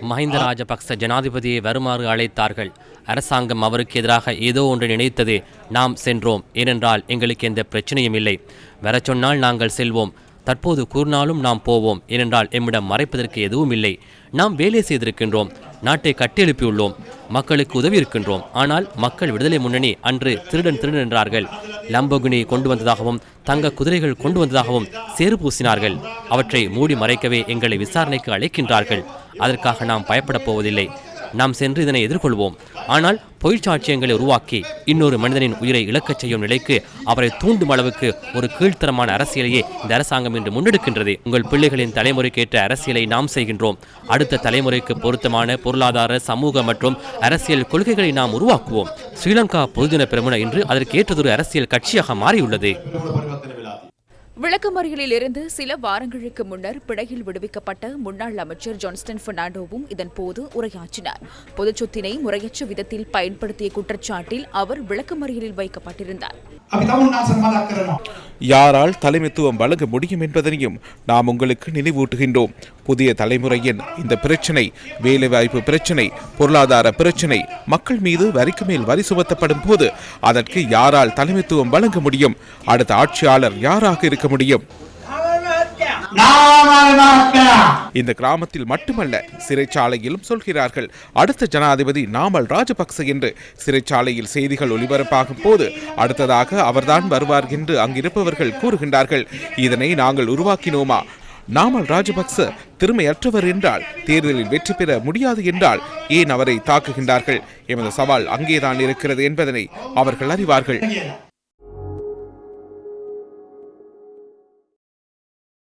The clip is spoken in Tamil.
மஹிந்த ராஜபக்ச ஜனாதிபதியை வருமாறு அழைத்தார்கள். அரசாங்கம் அவருக்கு எதிராக ஏதோ ஒன்று நினைத்தது. நாம் சென்றோம். ஏனென்றால் எங்களுக்கு எந்த பிரச்சனையும் இல்லை. வர சொன்னால் நாங்கள் செல்வோம். தற்போது கூறினாலும் நாம் போவோம். ஏனென்றால் எம்மிடம் மறைப்பதற்கு எதுவும் இல்லை. நாம் வேலை செய்திருக்கின்றோம். நாட்டை கட்டியெழுப்பியுள்ளோம். மக்களுக்கு உதவி இருக்கின்றோம். ஆனால் மக்கள் விடுதலை முன்னணி அன்று திருடன் என்றார்கள். லம்போகினி கொண்டு வந்ததாகவும் தங்க குதிரைகள் கொண்டு வந்ததாகவும் சேறு பூசினார்கள். அவற்றை மூடி மறைக்கவே எங்களை விசாரணைக்கு அழைக்கின்றார்கள். அதற்காக நாம் பயப்படப் போவதில்லை. நாம் சென்று இதனை எதிர்கொள்வோம். ஆனால் பொய் சாட்சியங்களை உருவாக்கி இன்னொரு மனிதனின் உயிரை இழக்கச் செய்யும் நிலைக்கு அவரை தூண்டும் அளவுக்கு ஒரு கீழ்த்தரமான அரசியலையே இந்த அரசாங்கம் இன்று முன்னெடுக்கின்றது. உங்கள் பிள்ளைகளின் தலைமுறைக்கேற்ற அரசியலை நாம் செய்கின்றோம். அடுத்த தலைமுறைக்கு பொருத்தமான பொருளாதார, சமூக மற்றும் அரசியல் கொள்கைகளை நாம் உருவாக்குவோம். ஸ்ரீலங்கா பொதுஜன பெரமுன இன்று அதற்கு ஏற்றதொரு அரசியல் கட்சியாக மாறியுள்ளது. விளக்கமறியலில் இருந்து சில வாரங்களுக்கு முன்னர் பிணையில் விடுவிக்கப்பட்ட முன்னாள் அமைச்சர் ஜான்ஸ்டன் பெர்னாண்டோவும் இதன்போது உரையாற்றினார். பொதுச் சொத்தினை முறையற்ற விதத்தில் பயன்படுத்திய குற்றச்சாட்டில் அவர் விளக்கமறியலில் வைக்கப்பட்டிருந்தார். யாரால் தலைமைத்துவம் வழங்க முடியும் என்பதனையும் நாம் உங்களுக்கு நினைவூட்டுகின்றோம். புதிய தலைமுறையின் இந்த பிரச்சினை, வேலைவாய்ப்பு பிரச்சினை, பொருளாதார பிரச்சினை, மக்கள் மீது வரிக்கு மேல் வரி சுமத்தப்படும் போது அதற்கு யாரால் தலைமைத்துவம் வழங்க முடியும்? அடுத்த ஆட்சியாளர் யாராக இருக்க முடியும்? இந்த கிராமத்தில் மட்டுமல்ல, சிறைச்சாலையிலும் சொல்கிறார்கள். அடுத்த ஜனாதிபதி நாமல் ராஜபக்ச என்று சிறைச்சாலையில் செய்திகள் ஒலிபரப்பாகும் போது அடுத்ததாக அவர்தான் வருவார் என்று அங்கிருப்பவர்கள் கூறுகின்றார்கள். இதனை நாங்கள் உருவாக்கினோமா? நாமல் ராஜபக்ச திறமையற்றவர் என்றால், தேர்தலில் வெற்றி பெற முடியாது என்றால் ஏன் அவரை தாக்குகின்றார்கள்? எமது சவால் அங்கேதான் இருக்கிறது என்பதனை அவர்கள் அறிவார்கள்.